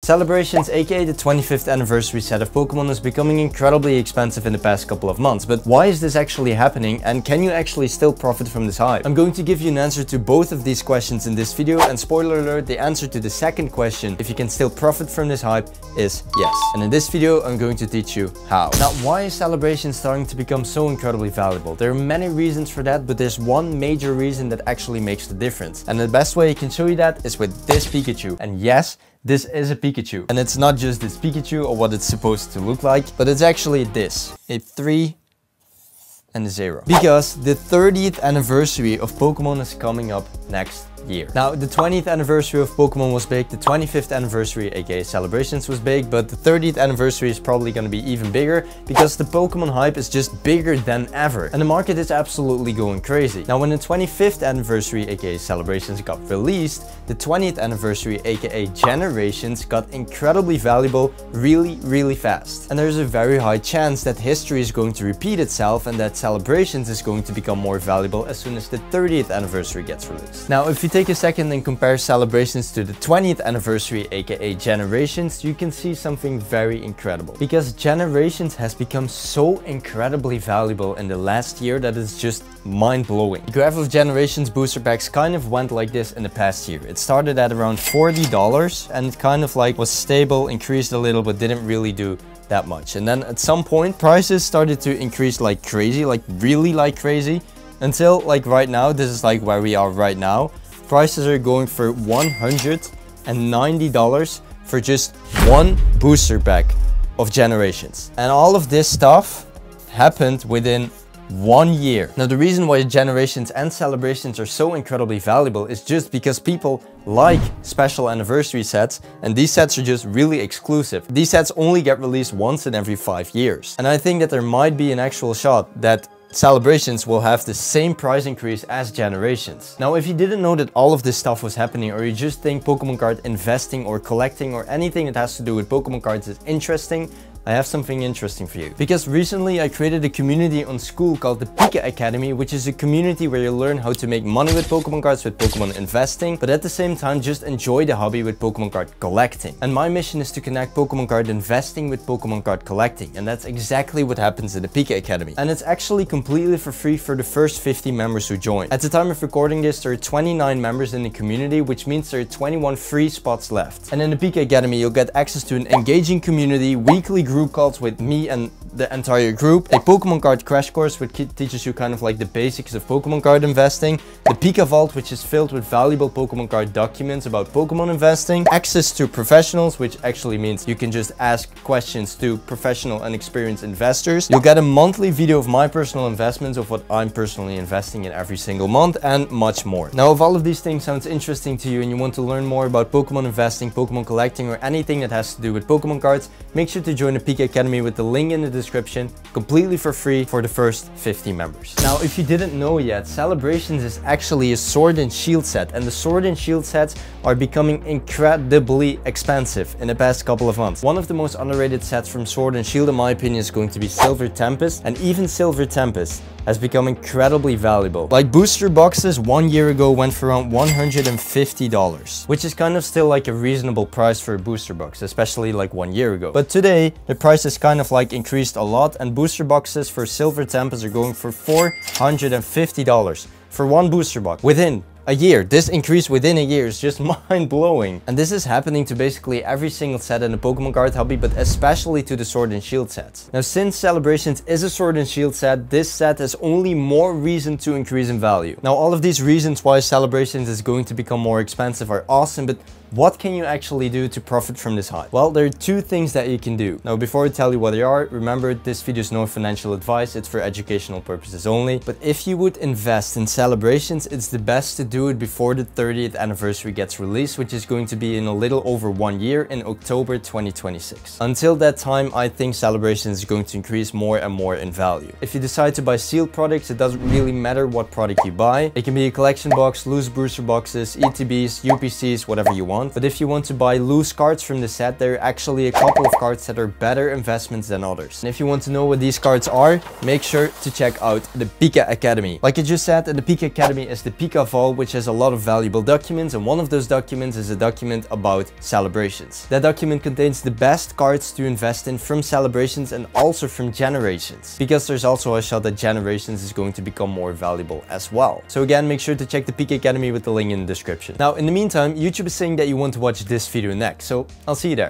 Celebrations, aka the 25th anniversary set of Pokemon, is becoming incredibly expensive in the past couple of months. But why is this actually happening, and can you actually still profit from this hype? I'm going to give you an answer to both of these questions in this video, and spoiler alert, the answer to the second question, if you can still profit from this hype, is yes. And in this video, I'm going to teach you how. Now, why is Celebration starting to become so incredibly valuable? There are many reasons for that, but there's one major reason that actually makes the difference. And the best way I can show you that is with this Pikachu. And yes, this is a Pikachu. And it's not just this Pikachu or what it's supposed to look like, but it's actually this. A 3 and a 0. Because the 30th anniversary of Pokemon is coming up next year. Now, the 20th anniversary of Pokemon was big, the 25th anniversary, aka Celebrations, was big, but the 30th anniversary is probably going to be even bigger because the Pokemon hype is just bigger than ever. And the market is absolutely going crazy. Now, when the 25th anniversary, aka Celebrations, got released, the 20th anniversary, aka Generations, got incredibly valuable really fast. And there's a very high chance that history is going to repeat itself and that Celebrations is going to become more valuable as soon as the 30th anniversary gets released. Now, if you take a second and compare Celebrations to the 20th anniversary, aka Generations, you can see something very incredible. Because Generations has become so incredibly valuable in the last year that it's just mind-blowing. The graph of Generations booster packs kind of went like this in the past year. It started at around $40 and it kind of like was stable, increased a little, but didn't really do that much. And then at some point, prices started to increase like crazy, like really like crazy, until like right now. This is like where we are right now. Prices are going for $190 for just one booster pack of Generations. And all of this stuff happened within 1 year. Now, the reason why Generations and Celebrations are so incredibly valuable is just because people like special anniversary sets, and these sets are just really exclusive. These sets only get released once in every 5 years. And I think that there might be an actual shot that Celebrations will have the same price increase as Generations. Now, if you didn't know that all of this stuff was happening, or you just think Pokemon card investing or collecting or anything that has to do with Pokemon cards is interesting, I have something interesting for you. Because recently I created a community on School called the Pika Academy, which is a community where you learn how to make money with Pokemon cards, with Pokemon investing, but at the same time just enjoy the hobby with Pokemon card collecting. And my mission is to connect Pokemon card investing with Pokemon card collecting, and that's exactly what happens in the Pika Academy. And it's actually completely for free for the first 50 members who join. At the time of recording this, there are 29 members in the community, which means there are 21 free spots left. And in the Pika Academy, you'll get access to an engaging community, weekly group calls with me and the entire group, a Pokemon card crash course which teaches you kind of like the basics of Pokemon card investing, the Pika Vault, which is filled with valuable Pokemon card documents about Pokemon investing, access to professionals, which actually means you can just ask questions to professional and experienced investors. You'll get a monthly video of my personal investments, of what I'm personally investing in every single month, and much more. Now, if all of these things sounds interesting to you and you want to learn more about Pokemon investing, Pokemon collecting, or anything that has to do with Pokemon cards, make sure to join the Pika Academy with the link in the description, completely for free for the first 50 members. Now, if you didn't know yet, Celebrations is actually a Sword and Shield set, and the Sword and Shield sets are becoming incredibly expensive in the past couple of months. One of the most underrated sets from Sword and Shield, in my opinion, is going to be Silver Tempest, and even Silver Tempest has become incredibly valuable. Like, booster boxes 1 year ago went for around $150, which is kind of still like a reasonable price for a booster box, especially like 1 year ago. But today, the price is kind of like increased a lot, and booster boxes for Silver Tempest are going for $450 for one booster box within a year. This increase within a year is just mind-blowing. And this is happening to basically every single set in the Pokemon card hobby, but especially to the Sword and Shield sets. Now, since Celebrations is a Sword and Shield set, this set has only more reason to increase in value. Now, all of these reasons why Celebrations is going to become more expensive are awesome, but what can you actually do to profit from this hype? Well, there are two things that you can do. Now, before I tell you what they are, remember, this video is no financial advice, it's for educational purposes only. But if you would invest in Celebrations, it's the best to do it before the 30th anniversary gets released, which is going to be in a little over 1 year, in October 2026. Until that time, I think Celebrations is going to increase more and more in value. If you decide to buy sealed products, it doesn't really matter what product you buy. It can be a collection box, loose booster boxes, ETBs, UPCs, whatever you want. want. But if you want to buy loose cards from the set, there are actually a couple of cards that are better investments than others. And if you want to know what these cards are, make sure to check out the Pika Academy. Like I just said, the Pika Academy is the Pika Vault, which has a lot of valuable documents, and one of those documents is a document about celebrations. That document contains the best cards to invest in from celebrations and also from generations, because there's also a shot that generations is going to become more valuable as well. So again, make sure to check the Pika Academy with the link in the description. Now, in the meantime, YouTube is saying that you want to watch this video next, so I'll see you there.